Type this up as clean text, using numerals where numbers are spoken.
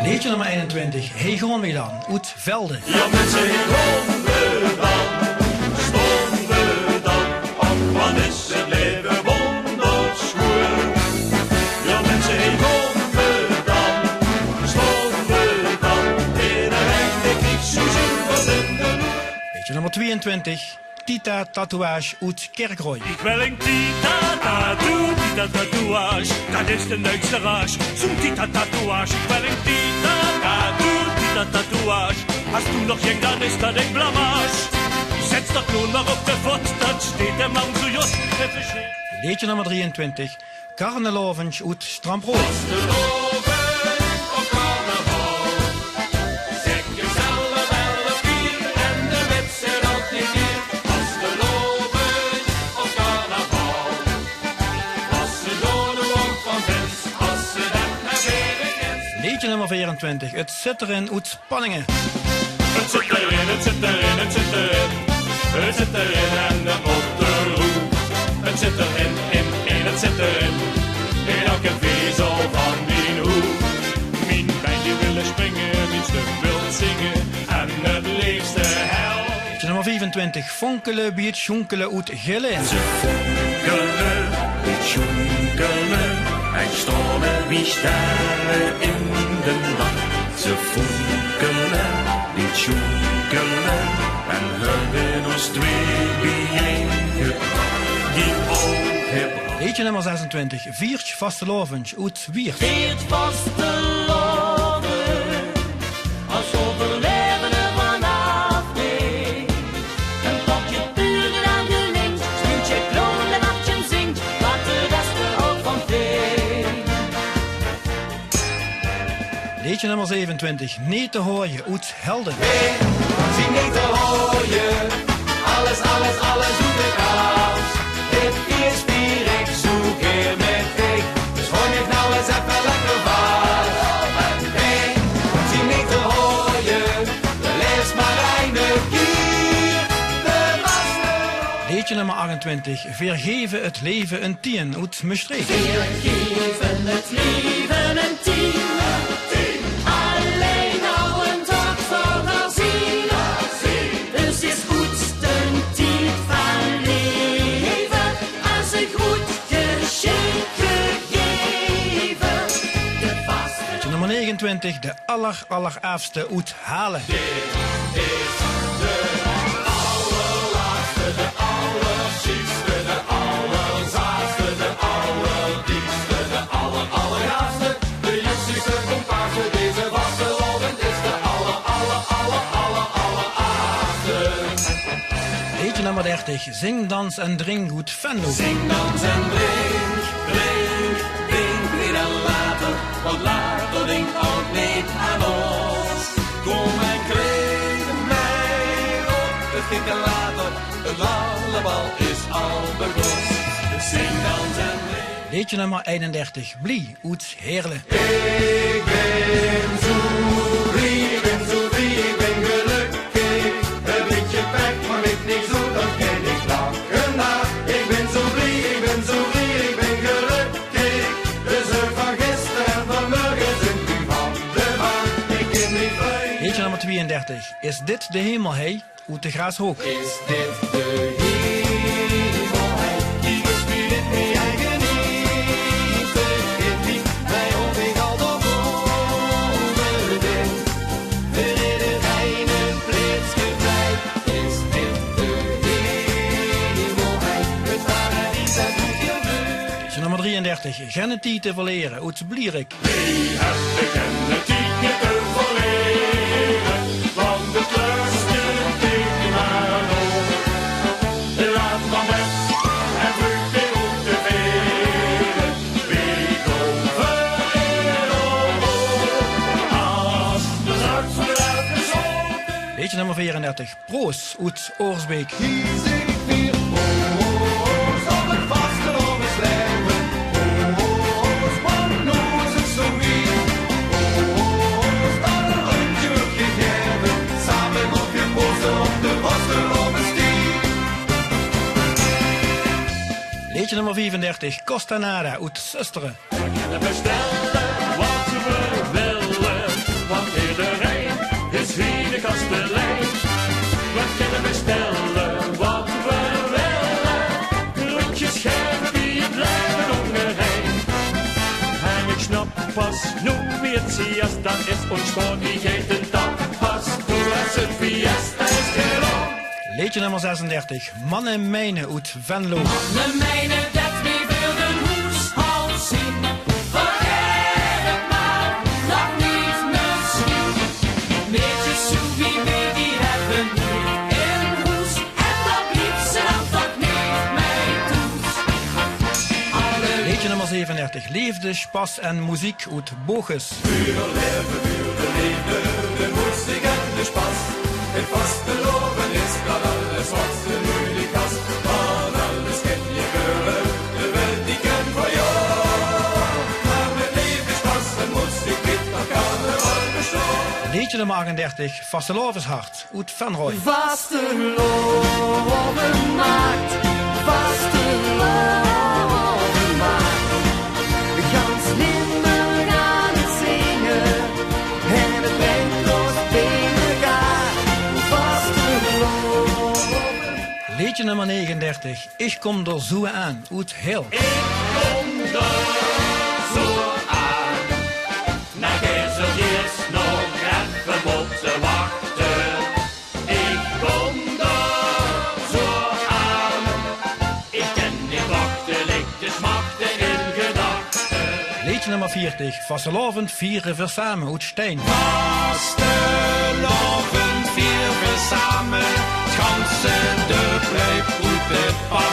Liedje nummer 21, hey gaan we dan, uit Velde. Ja mensen, hey gaan we dan, stonden we dan, och wat is het leven wonderschoon. Ja mensen, hey gaan we dan, stonden we dan, in een echte kriegszoezing. Liedje nummer 22, Tita Tatoeage uit Kerkrooij. Ik wil een tita tatoeage, dat is de Duitse raas. Zo'n tita tatoeage, ik wil een tita tatoeage. Als toen nog ging, dan is dat een blamage. Zet dat nu maar op de voet, dat steekt de man zo jot. Liedje nummer 23, Karnelovens uit Stramprooi. Liedje nummer 24, het zit erin uit Spanningen. Het zit erin, het zit erin, het zit erin. Het zit erin en de motorroe. Het zit erin, het zit erin. In elke vezel van die hoe. Mijn bijtje willen springen, mijn stuk wil zingen. En het liefste hel. Liedje nummer 25, Fonkelen bij het Schonkelen uit Geleen. Ze fonkelen, het schonkelen. En stormen wie sterren in de nacht. Ze fonkelen, niet schonkelen. En hebben ons twee bijeengebracht. Die opgebracht. Liedje nummer 26, Viertje Vastelovens uit Wiert. Viert vasteloven, als overleven er vanaf nee. Een pakje puur aan de links, spuurtje kloon en nachtje zingt, laat de rest er ook van veen. Liedje nummer 27, Nee te hooien uit Helden. Nee, zie niet te hooien. Alles doe ik aus. Dit is wie ik zoek hier met ik. Dus gooi ik nou eens even lekker vast. Nee, zie niet te hooien. Lees maar eindelijk hier. De vaste. Liedje nummer 28, Vergeven het leven een tien uit Maastricht. Vergeven het leven een tien. Alleen nou een dag voor haar zien. Dus is goed een tien van leven. Als ik goed geschenken geven. De vaste. Liedje nummer 29, de allerlaagste uit Halen. Dit is de allerlaatste, de allerchiefste, de allerzaadste, de allerdiepste, de allergaafste, de justigste comparse. Deze vastelovend is de allerachtste. Liedje nummer 30, Zing, dans en drink uit Venlo. Zing, dans en drink, drink weer en later, want later denkt ook niet aan ons. Kom en kreeg mij op, het ging te later, het lallebal is al begonnen. Dus zing, dans en drink. Liedje nummer 31, Blie uit Heerlen. Ik ben zo blij, ik ben zo blij, ik ben gelukkig. Een beetje pek, maar ik niks doe, dan ken ik lachen na. Ik ben zo blij, ik ben zo blij, ik ben gelukkig. De zorg van gisteren en vanmorgen zijn nu van de maan. Ik ken niet vrij. Liedje nummer 32, Is dit de hemel, hey? Uit de Graashoek. Is dit de hemel, die bespiert mee eigen liefde. In die bij ons ik al de boven ben. Verreden een plitsgevrijd. Is dit de hemel, het paradijs dat moet je doen. Liedje nummer 33, Gennetie te verleren uit Blierik. Wie hebt de genetiek te verleren? Want de kleurste dik maar op. Laat maar weg en vlucht weer op de veren. Wie over en over. Als de zak eruit gesloten. Liedje nummer 34, Proos uit Oorsbeek. Hier zing ik weer oors op het vasteloven slijmen. Oors, want nu is het zo weer. Oors, dat een rondje moet je geven. Samen op je posten op de vasteloven stier. Liedje nummer 35, Costa Nada uit Susteren. We kunnen bestellen wat we willen. wird Siesta ist und Sportigkeiten da passt. Du hast het Fiesta ist gelaufen. Liedje nummer 36, Mannen Mijnen uit Venlo. De mijne dat we wilden hoeshal zien. Vergeet het maar, nog niet misschien. Beetje zoek wie weet die hebben niet in hoes. En dat blieft ze dan toch niet mee doet. Alle Liedje nummer 37, Liefde, Spaß en Muziek uit Bogus. De Musik en de Spaß. Het vasteloven is dat alles wat ze moeilijk was. Van alles ken je gebeuren, de welt die ken voor jou. Maar met liefde, Spaß en muziek dit dan kan er wel bestaan. Liedje nummer 38, Vastelovenshart uit Venrooy. Vasteloven maakt, vasteloven maakt. Gans nimmer aan het zingen en het brengt ons bij elkaar. Vasteloven. Liedje nummer 39, Ich kom er zo aan uit Heel. Ik kom er zo aan. Na gisteren eerst nog even moeten wachten. Ik kom er zo aan. Ik ken niet wachten, ligt de smachten in gedachten. Liedje nummer 40, Vastelovend vieren we samen uit Steen. Vasteloven vieren we samen. Het ganse de blijft goed het pas.